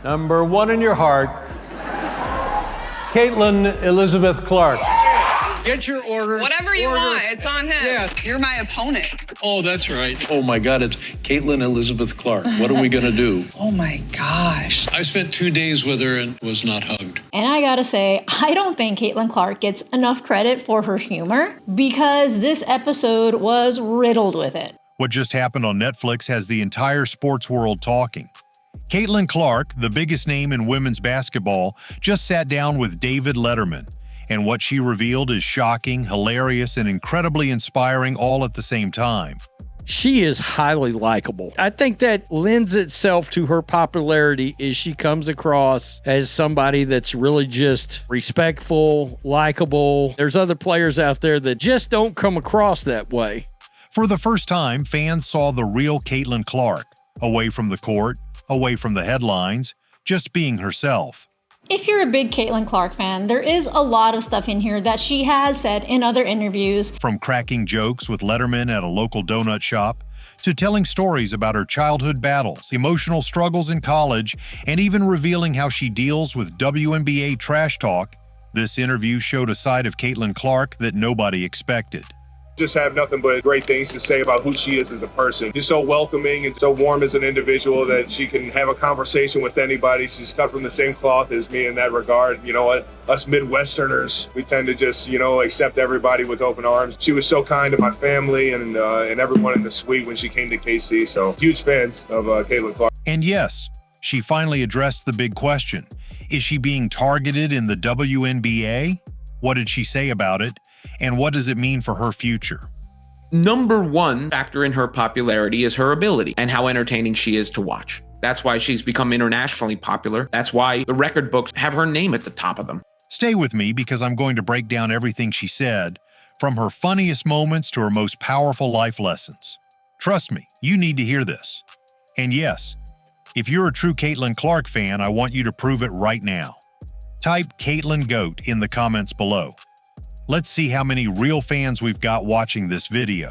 Number 1 in your heart, Caitlin Elizabeth Clark. Get your order. Whatever you want, it's on him. Yeah. You're my opponent. Oh, that's right. Oh my God, it's Caitlin Elizabeth Clark. What are we gonna do? Oh my gosh. I spent 2 days with her and was not hugged. And I gotta say, I don't think Caitlin Clark gets enough credit for her humor because this episode was riddled with it. What just happened on Netflix has the entire sports world talking. Caitlin Clark, the biggest name in women's basketball, just sat down with David Letterman. And what she revealed is shocking, hilarious, and incredibly inspiring all at the same time. She is highly likable. I think that lends itself to her popularity is she comes across as somebody that's really just respectful, likable. There's other players out there that just don't come across that way. For the first time, fans saw the real Caitlin Clark, away from the court, away from the headlines, just being herself. If you're a big Caitlin Clark fan, there is a lot of stuff in here that she has said in other interviews. From cracking jokes with Letterman at a local donut shop, to telling stories about her childhood battles, emotional struggles in college, and even revealing how she deals with WNBA trash talk, this interview showed a side of Caitlin Clark that nobody expected. Just have nothing but great things to say about who she is as a person. She's so welcoming and so warm as an individual that she can have a conversation with anybody. She's cut from the same cloth as me in that regard. You know, us Midwesterners, we tend to just, accept everybody with open arms. She was so kind to my family and everyone in the suite when she came to KC. So huge fans of Caitlin Clark. And yes, she finally addressed the big question. Is she being targeted in the WNBA? What did she say about it? And what does it mean for her future? Number one factor in her popularity is her ability and how entertaining she is to watch. That's why she's become internationally popular. That's why the record books have her name at the top of them. Stay with me because I'm going to break down everything she said, from her funniest moments to her most powerful life lessons. Trust me, you need to hear this. And yes, if you're a true Caitlin Clark fan, I want you to prove it right now. Type Caitlin GOAT in the comments below. Let's see how many real fans we've got watching this video.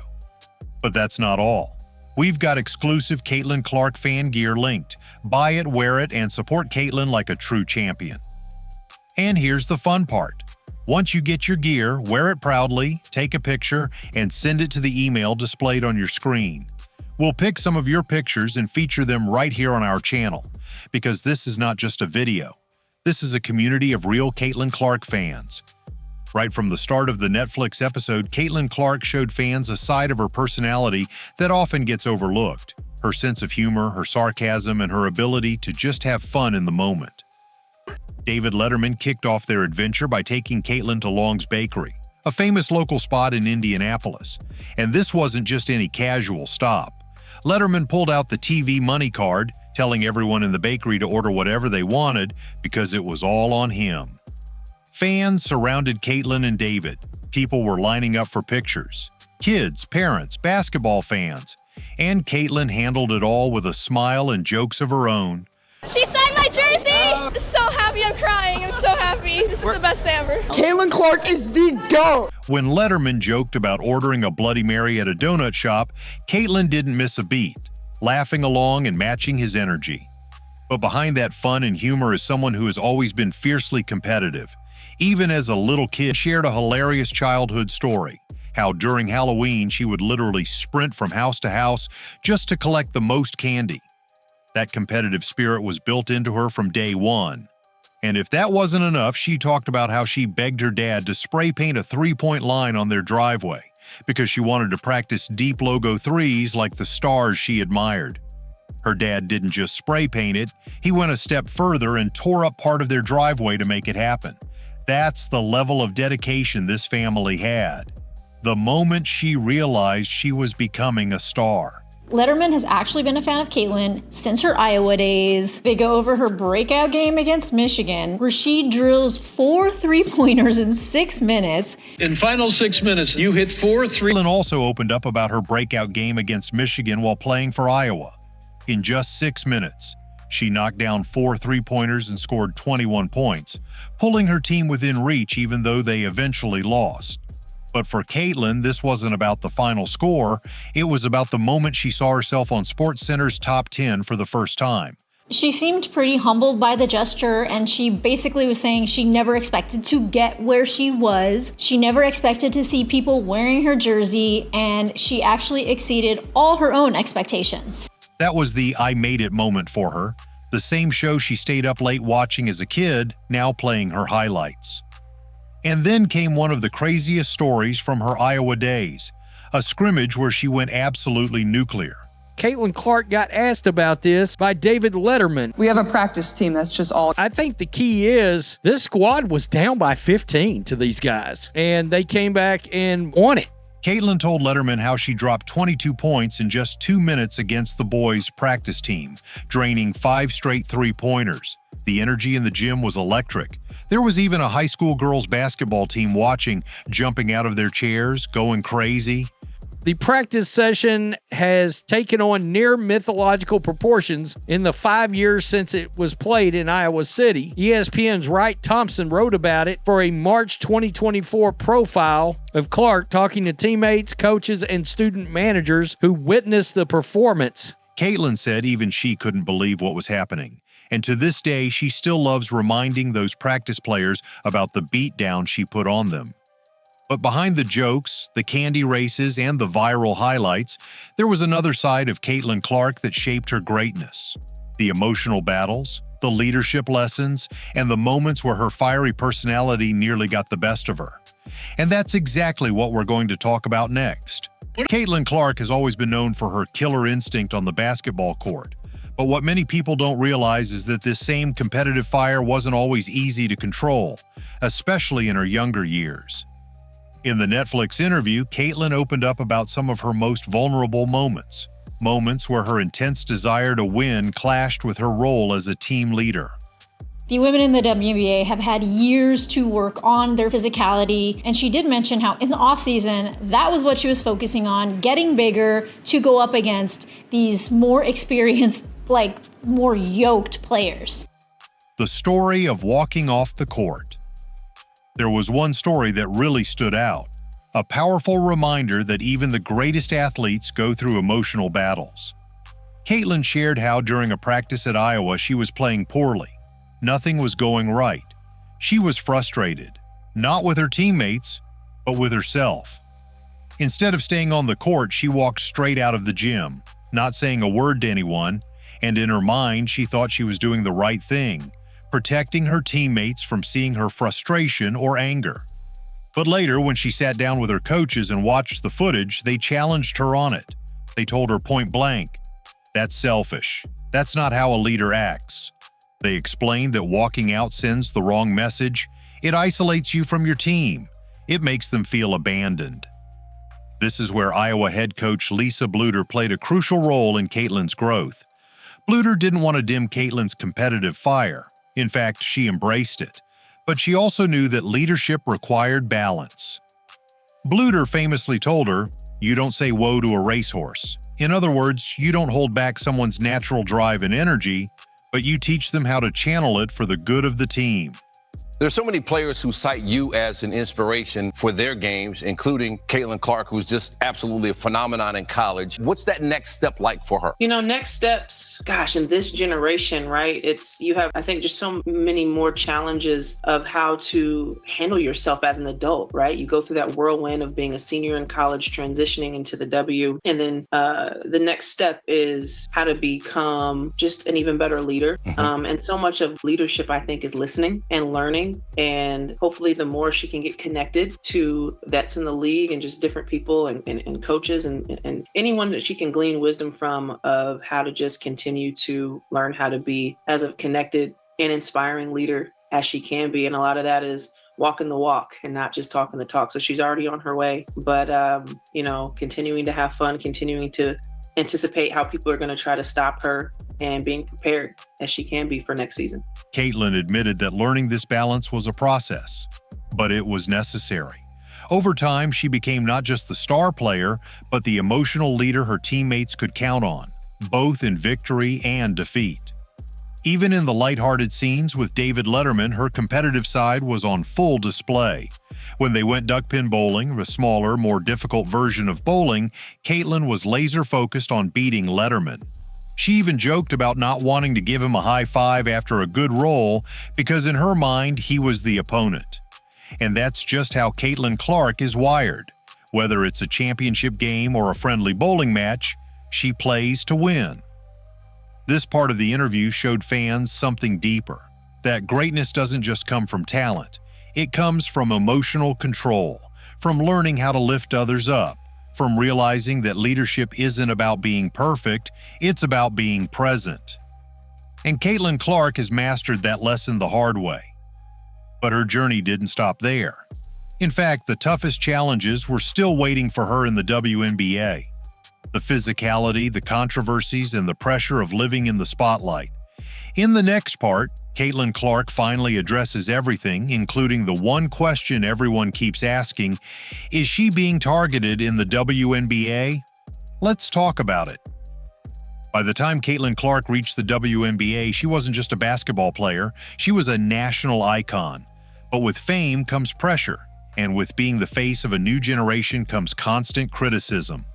But that's not all. We've got exclusive Caitlin Clark fan gear linked. Buy it, wear it, and support Caitlin like a true champion. And here's the fun part. Once you get your gear, wear it proudly, take a picture, and send it to the email displayed on your screen. We'll pick some of your pictures and feature them right here on our channel, because this is not just a video. This is a community of real Caitlin Clark fans. Right from the start of the Netflix episode, Caitlin Clark showed fans a side of her personality that often gets overlooked. Her sense of humor, her sarcasm, and her ability to just have fun in the moment. David Letterman kicked off their adventure by taking Caitlin to Long's Bakery, a famous local spot in Indianapolis. And this wasn't just any casual stop. Letterman pulled out the TV money card, telling everyone in the bakery to order whatever they wanted because it was all on him. Fans surrounded Caitlin and David. People were lining up for pictures. Kids, parents, basketball fans. And Caitlin handled it all with a smile and jokes of her own. She signed my jersey! I'm so happy, I'm crying, I'm so happy. This is the best day ever. Caitlin Clark is the GOAT! When Letterman joked about ordering a Bloody Mary at a donut shop, Caitlin didn't miss a beat, laughing along and matching his energy. But behind that fun and humor is someone who has always been fiercely competitive. Even as a little kid, shared a hilarious childhood story, how during Halloween she would literally sprint from house to house just to collect the most candy. That competitive spirit was built into her from day one. And if that wasn't enough, she talked about how she begged her dad to spray paint a three-point line on their driveway because she wanted to practice deep logo threes like the stars she admired. Her dad didn't just spray paint it, he went a step further and tore up part of their driveway to make it happen. That's the level of dedication this family had. The moment she realized she was becoming a star. Letterman has actually been a fan of Caitlin since her Iowa days. They go over her breakout game against Michigan, where she drills 4 3-pointers in 6 minutes. In final 6 minutes, you hit 4 3. Caitlin also opened up about her breakout game against Michigan while playing for Iowa. In just 6 minutes, she knocked down 4 3-pointers and scored 21 points, pulling her team within reach even though they eventually lost. But for Caitlin, this wasn't about the final score, it was about the moment she saw herself on SportsCenter's top 10 for the first time. She seemed pretty humbled by the gesture, and she basically was saying she never expected to get where she was. She never expected to see people wearing her jersey, and she actually exceeded all her own expectations. That was the I made it moment for her. The same show she stayed up late watching as a kid, now playing her highlights. And then came one of the craziest stories from her Iowa days, a scrimmage where she went absolutely nuclear. Caitlin Clark got asked about this by David Letterman. We have a practice team that's just all. I think the key is this squad was down by 15 to these guys, and they came back and won it. Caitlin told Letterman how she dropped 22 points in just 2 minutes against the boys' practice team, draining 5 straight three-pointers. The energy in the gym was electric. There was even a high school girls basketball team watching, jumping out of their chairs, going crazy. The practice session has taken on near mythological proportions in the 5 years since it was played in Iowa City. ESPN's Wright Thompson wrote about it for a March 2024 profile of Clark, talking to teammates, coaches, and student managers who witnessed the performance. Caitlin said even she couldn't believe what was happening. And to this day, she still loves reminding those practice players about the beatdown she put on them. But behind the jokes, the candy races, and the viral highlights, there was another side of Caitlin Clark that shaped her greatness. The emotional battles, the leadership lessons, and the moments where her fiery personality nearly got the best of her. And that's exactly what we're going to talk about next. Caitlin Clark has always been known for her killer instinct on the basketball court. But what many people don't realize is that this same competitive fire wasn't always easy to control, especially in her younger years. In the Netflix interview, Caitlin opened up about some of her most vulnerable moments where her intense desire to win clashed with her role as a team leader. The women in the WNBA have had years to work on their physicality, and she did mention how in the offseason, that was what she was focusing on, getting bigger to go up against these more experienced, more yoked players. The story of walking off the court. There was one story that really stood out, a powerful reminder that even the greatest athletes go through emotional battles. Caitlin shared how during a practice at Iowa she was playing poorly. Nothing was going right. She was frustrated, not with her teammates, but with herself. Instead of staying on the court, she walked straight out of the gym, not saying a word to anyone, and in her mind she thought she was doing the right thing, protecting her teammates from seeing her frustration or anger. But later, when she sat down with her coaches and watched the footage, they challenged her on it. They told her point blank, "That's selfish. That's not how a leader acts." They explained that walking out sends the wrong message. It isolates you from your team. It makes them feel abandoned. This is where Iowa head coach Lisa Bluder played a crucial role in Caitlin's growth. Bluder didn't want to dim Caitlin's competitive fire. In fact, she embraced it. But she also knew that leadership required balance. Bluder famously told her, "You don't say whoa to a racehorse." In other words, you don't hold back someone's natural drive and energy, but you teach them how to channel it for the good of the team. There's so many players who cite you as an inspiration for their games, including Caitlin Clark, who's just absolutely a phenomenon in college. What's that next step like for her? Next steps, gosh, in this generation, right? You have, I think, just so many more challenges of how to handle yourself as an adult, right? You go through that whirlwind of being a senior in college, transitioning into the W. And then the next step is how to become just an even better leader. And so much of leadership, I think, is listening and learning. And hopefully the more she can get connected to vets in the league and just different people and coaches and anyone that she can glean wisdom from of how to just continue to learn how to be as a connected and inspiring leader as she can be. And a lot of that is walking the walk and not just talking the talk. So she's already on her way, but, continuing to have fun, continuing to anticipate how people are going to try to stop her and being prepared as she can be for next season. Caitlin admitted that learning this balance was a process, but it was necessary. Over time, she became not just the star player, but the emotional leader her teammates could count on, both in victory and defeat. Even in the lighthearted scenes with David Letterman, her competitive side was on full display. When they went duckpin bowling, a smaller, more difficult version of bowling, Caitlin was laser-focused on beating Letterman. She even joked about not wanting to give him a high five after a good roll because in her mind, he was the opponent. And that's just how Caitlin Clark is wired. Whether it's a championship game or a friendly bowling match, she plays to win. This part of the interview showed fans something deeper, that greatness doesn't just come from talent. It comes from emotional control, from learning how to lift others up, from realizing that leadership isn't about being perfect, it's about being present. And Caitlin Clark has mastered that lesson the hard way. But her journey didn't stop there. In fact, the toughest challenges were still waiting for her in the WNBA. The physicality, the controversies, and the pressure of living in the spotlight. In the next part, Caitlin Clark finally addresses everything, including the one question everyone keeps asking, is she being targeted in the WNBA? Let's talk about it. By the time Caitlin Clark reached the WNBA, she wasn't just a basketball player, she was a national icon. But with fame comes pressure, and with being the face of a new generation comes constant criticism.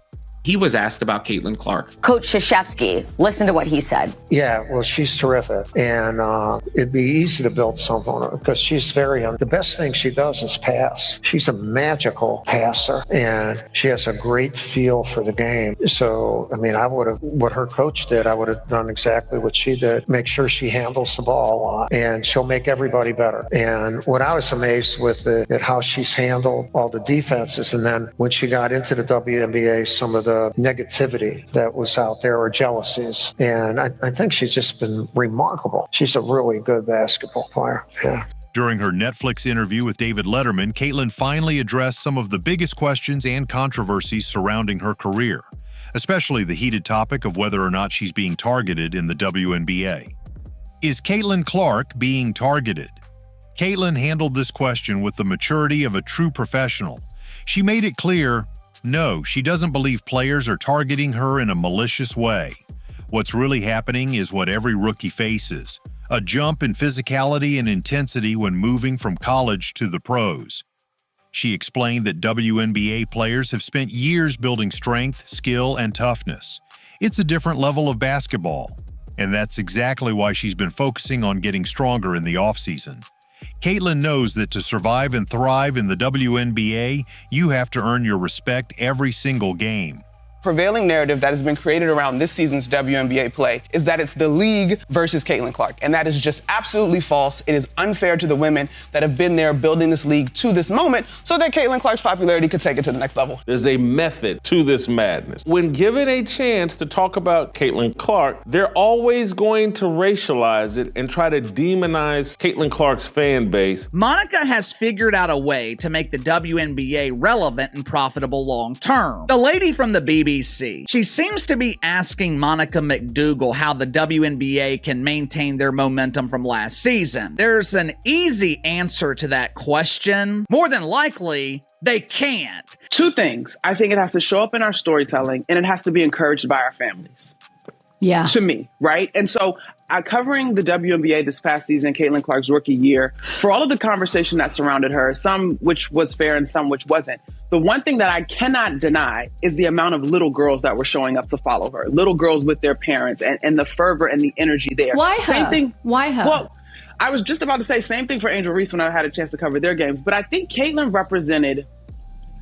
He was asked about Caitlin Clark. Coach Krzyzewski, listen to what he said. Yeah, well, she's terrific. And it'd be easy to build something on her because she's very young. The best thing she does is pass. She's a magical passer, and she has a great feel for the game. So, I mean, what her coach did, I would have done exactly what she did. Make sure she handles the ball a lot, and she'll make everybody better. And what I was amazed with at how she's handled all the defenses, and then when she got into the WNBA, some of the negativity that was out there or jealousies. And I think she's just been remarkable. She's a really good basketball player. Yeah. During her Netflix interview with David Letterman, Caitlin finally addressed some of the biggest questions and controversies surrounding her career, especially the heated topic of whether or not she's being targeted in the WNBA. Is Caitlin Clark being targeted? Caitlin handled this question with the maturity of a true professional. She made it clear, no, she doesn't believe players are targeting her in a malicious way. What's really happening is what every rookie faces, a jump in physicality and intensity when moving from college to the pros. She explained that WNBA players have spent years building strength, skill, and toughness. It's a different level of basketball, and that's exactly why she's been focusing on getting stronger in the offseason. Caitlin knows that to survive and thrive in the WNBA, you have to earn your respect every single game. Prevailing narrative that has been created around this season's WNBA play is that it's the league versus Caitlin Clark, and that is just absolutely false. It is unfair to the women that have been there building this league to this moment so that Caitlin Clark's popularity could take it to the next level. There's a method to this madness. When given a chance to talk about Caitlin Clark, they're always going to racialize it and try to demonize Caitlin Clark's fan base. Monica has figured out a way to make the WNBA relevant and profitable long term. The lady from the BBC, she seems to be asking Monica McDougal how the WNBA can maintain their momentum from last season. There's an easy answer to that question. More than likely, they can't. Two things. I think it has to show up in our storytelling, and it has to be encouraged by our families. Yeah. To me, right? And so covering the WNBA this past season, Caitlin Clark's rookie year, for all of the conversation that surrounded her, some which was fair and some which wasn't, the one thing that I cannot deny is the amount of little girls that were showing up to follow her. Little girls with their parents and the fervor and the energy there. Why her? Same thing. Why her? Well, I was just about to say same thing for Angel Reese when I had a chance to cover their games. But I think Caitlin represented,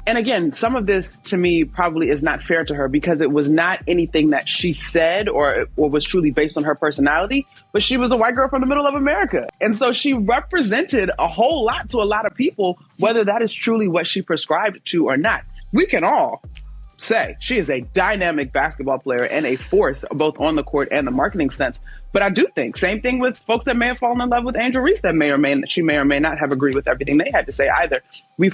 and again, some of this to me probably is not fair to her because it was not anything that she said or was truly based on her personality, but she was a white girl from the middle of America. And so she represented a whole lot to a lot of people, whether that is truly what she prescribed to or not. We can all say she is a dynamic basketball player and a force both on the court and the marketing sense. But I do think, same thing with folks that may have fallen in love with Angel Reese that she may or may not have agreed with everything they had to say either. We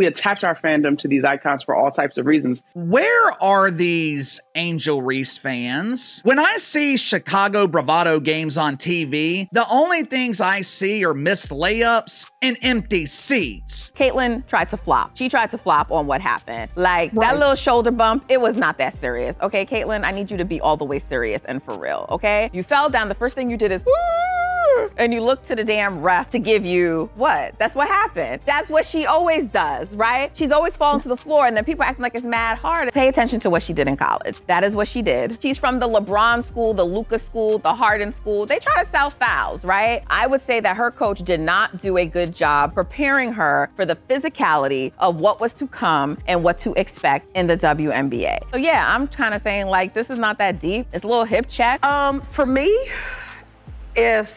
attach our fandom to these icons for all types of reasons. Where are these Angel Reese fans? When I see Chicago Bravado games on TV, the only things I see are missed layups and empty seats. Caitlin tried to flop. She tried to flop on what happened. Like, that little shoulder bump, it was not that serious. Okay, Caitlin, I need you to be all the way serious and for real, okay? You fell down. The first thing you did is, woo! and you look to the damn ref to give you what? That's what happened. That's what she always does, right? She's always falling to the floor, and then people acting like it's mad hard. Pay attention to what she did in college. That is what she did. She's from the LeBron school, the Luka school, the Harden school. They try to sell fouls, right? I would say that her coach did not do a good job preparing her for the physicality of what was to come and what to expect in the WNBA. So yeah, I'm kind of saying like, this is not that deep. It's a little hip check. For me, if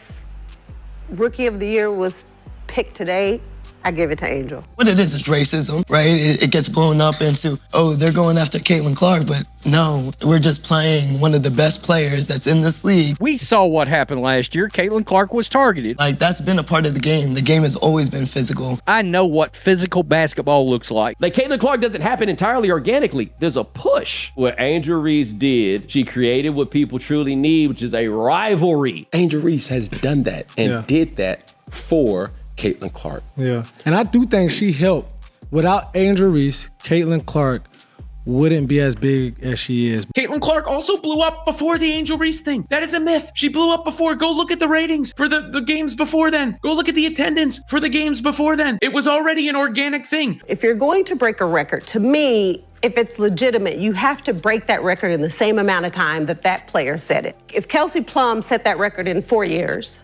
Rookie of the Year was picked today, I give it to Angel. What it is racism, right? It gets blown up into, oh, they're going after Caitlin Clark, but no, we're just playing one of the best players that's in this league. We saw what happened last year. Caitlin Clark was targeted. Like, that's been a part of the game. The game has always been physical. I know what physical basketball looks like. Like, Caitlin Clark doesn't happen entirely organically. There's a push. What Angel Reese did, she created what people truly need, which is a rivalry. Angel Reese has done that and did that for Caitlin Clark. Yeah, and I do think she helped. Without Angel Reese, Caitlin Clark wouldn't be as big as she is. Caitlin Clark also blew up before the Angel Reese thing. That is a myth. She blew up before. Go look at the ratings for the games before then. Go look at the attendance for the games before then. It was already an organic thing. If you're going to break a record, to me, if it's legitimate, you have to break that record in the same amount of time that that player set it. If Kelsey Plum set that record in 4 years,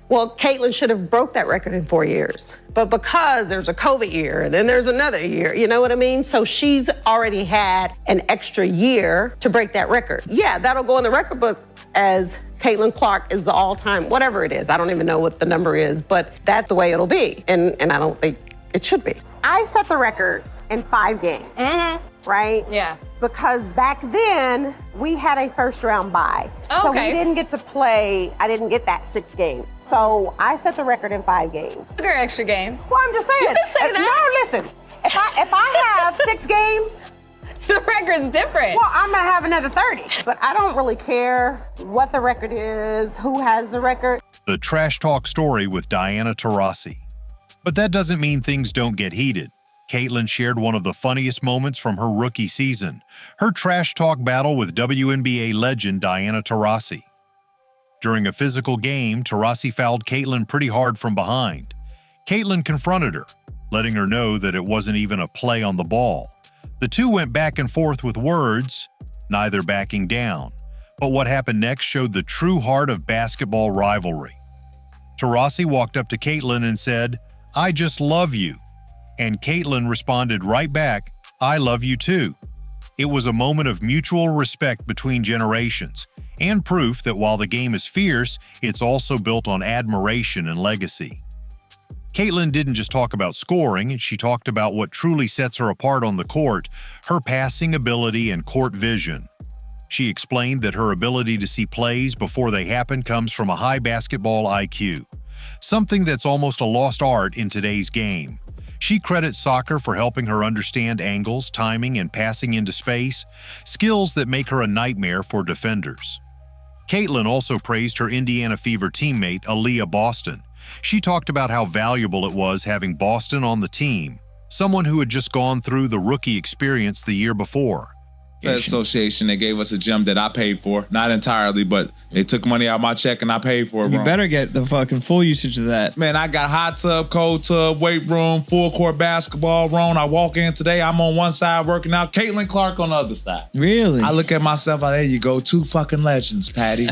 well, Caitlin should have broke that record in 4 years. But because there's a COVID year and then there's another year, you know what I mean? So she's already had an extra year to break that record. Yeah, that'll go in the record books as Caitlin Clark is the all-time, whatever it is. I don't even know what the number is, but that's the way it'll be. And I don't think it should be. I set the record in 5 games, right? Yeah. Because back then, we had a first-round bye. So we didn't get to play, I didn't get that 6 games. So I set the record in 5 games. Look at extra game. Well, I'm just saying. You can say that. No, listen. If I have 6 games, the record's different. well, I'm gonna have another 30. But I don't really care what the record is, who has the record. The Trash Talk Story with Diana Taurasi. But that doesn't mean things don't get heated. Caitlin shared one of the funniest moments from her rookie season, her trash talk battle with WNBA legend Diana Taurasi. During a physical game, Taurasi fouled Caitlin pretty hard from behind. Caitlin confronted her, letting her know that it wasn't even a play on the ball. The two went back and forth with words, neither backing down. But what happened next showed the true heart of basketball rivalry. Taurasi walked up to Caitlin and said, "I just love you." And Caitlin responded right back, "I love you too." It was a moment of mutual respect between generations, and proof that while the game is fierce, it's also built on admiration and legacy. Caitlin didn't just talk about scoring, she talked about what truly sets her apart on the court, her passing ability and court vision. She explained that her ability to see plays before they happen comes from a high basketball IQ, something that's almost a lost art in today's game. She credits soccer for helping her understand angles, timing, and passing into space, skills that make her a nightmare for defenders. Caitlin also praised her Indiana Fever teammate, Aaliyah Boston. She talked about how valuable it was having Boston on the team, someone who had just gone through the rookie experience the year before. Association, they gave us a gym that I paid for, not entirely, but they took money out of my check and I paid for it. You bro. better get the fucking full usage of that. Man, I got hot tub, cold tub, weight room, full court basketball room. I walk in today, I'm on one side working out, Caitlin Clark on the other side. Really? I look at myself, there you go, 2 fucking legends, Patty.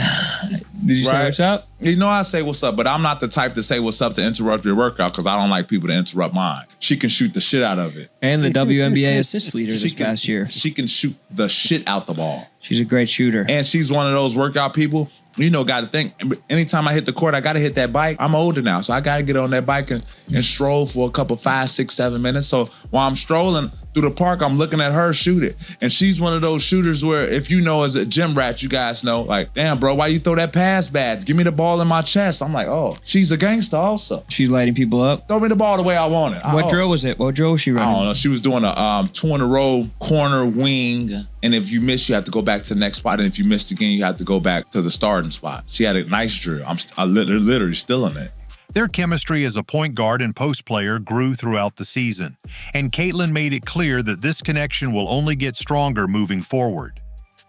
Did you say what's up? You know I say what's up, but I'm not the type to say what's up to interrupt your workout because I don't like people to interrupt mine. She can shoot the shit out of it. And the WNBA assist leader this past year. She can shoot the shit out the ball. She's a great shooter. And she's one of those workout people, you know, got to think, anytime I hit the court, I got to hit that bike. I'm older now, so I got to get on that bike and stroll for a couple 5, 6, 7 minutes. So while I'm strolling through the park, I'm looking at her shoot it. And she's one of those shooters where if you know as a gym rat, you guys know, like, damn, bro, why you throw that pass bad? Give me the ball in my chest. I'm like, oh, she's a gangster also. She's lighting people up. Throw me the ball the way I want it. What drill was it? What drill was she running? I don't know. She was doing a 2 in a row corner wing. And if you miss, you have to go back to the next spot. And if you missed again, you have to go back to the starting spot. She had a nice drill. I'm literally still in it. Their chemistry as a point guard and post player grew throughout the season, and Caitlin made it clear that this connection will only get stronger moving forward.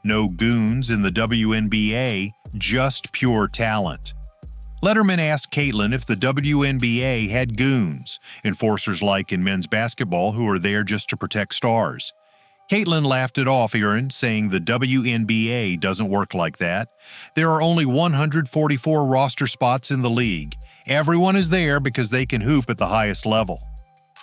No goons in the WNBA, just pure talent. Letterman asked Caitlin if the WNBA had goons, enforcers like in men's basketball who are there just to protect stars. Caitlin laughed it off, Aaron, saying the WNBA doesn't work like that. There are only 144 roster spots in the league. Everyone is there because they can hoop at the highest level.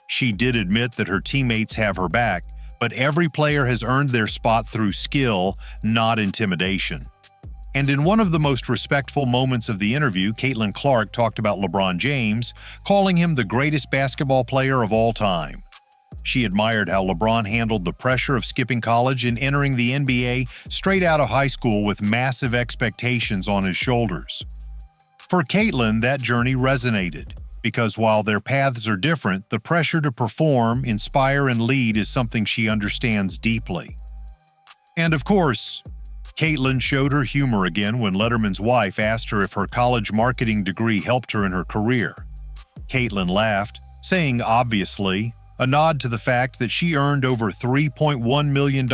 She did admit that her teammates have her back, but every player has earned their spot through skill, not intimidation. And in one of the most respectful moments of the interview, Caitlin Clark talked about LeBron James, calling him the greatest basketball player of all time. She admired how LeBron handled the pressure of skipping college and entering the NBA straight out of high school with massive expectations on his shoulders. For Caitlin, that journey resonated, because while their paths are different, the pressure to perform, inspire, and lead is something she understands deeply. And of course, Caitlin showed her humor again when Letterman's wife asked her if her college marketing degree helped her in her career. Caitlin laughed, saying obviously, a nod to the fact that she earned over $3.1 million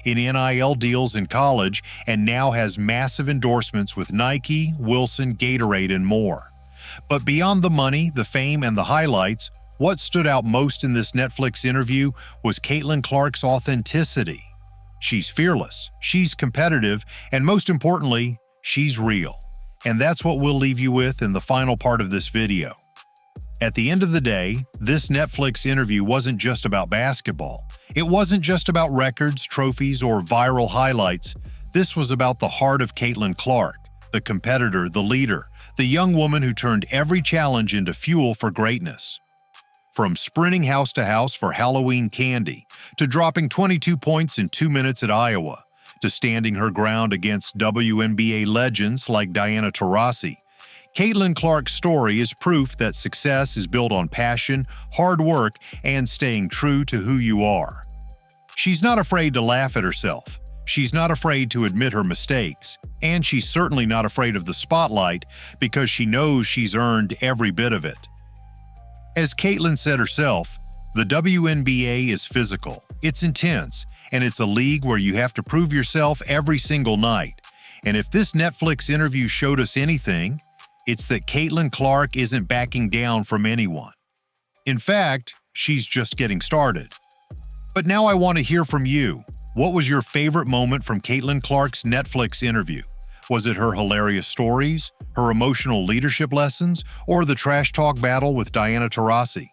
in NIL deals in college and now has massive endorsements with Nike, Wilson, Gatorade, and more. But beyond the money, the fame, and the highlights, what stood out most in this Netflix interview was Caitlin Clark's authenticity. She's fearless, she's competitive, and most importantly, she's real. And that's what we'll leave you with in the final part of this video. At the end of the day, this Netflix interview wasn't just about basketball. It wasn't just about records, trophies, or viral highlights. This was about the heart of Caitlin Clark, the competitor, the leader, the young woman who turned every challenge into fuel for greatness. From sprinting house to house for Halloween candy, to dropping 22 points in 2 minutes at Iowa, to standing her ground against WNBA legends like Diana Taurasi, Caitlin Clark's story is proof that success is built on passion, hard work, and staying true to who you are. She's not afraid to laugh at herself. She's not afraid to admit her mistakes. And she's certainly not afraid of the spotlight because she knows she's earned every bit of it. As Caitlin said herself, the WNBA is physical, it's intense, and it's a league where you have to prove yourself every single night. And if this Netflix interview showed us anything, it's that Caitlin Clark isn't backing down from anyone. In fact, she's just getting started. But now I want to hear from you. What was your favorite moment from Caitlin Clark's Netflix interview? Was it her hilarious stories, her emotional leadership lessons, or the trash talk battle with Diana Taurasi?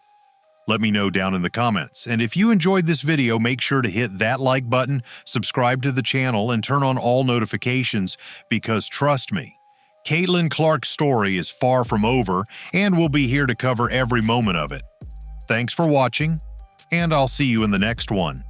Let me know down in the comments. And if you enjoyed this video, make sure to hit that like button, subscribe to the channel, and turn on all notifications because trust me, Caitlin Clark's story is far from over, and we'll be here to cover every moment of it. Thanks for watching, and I'll see you in the next one.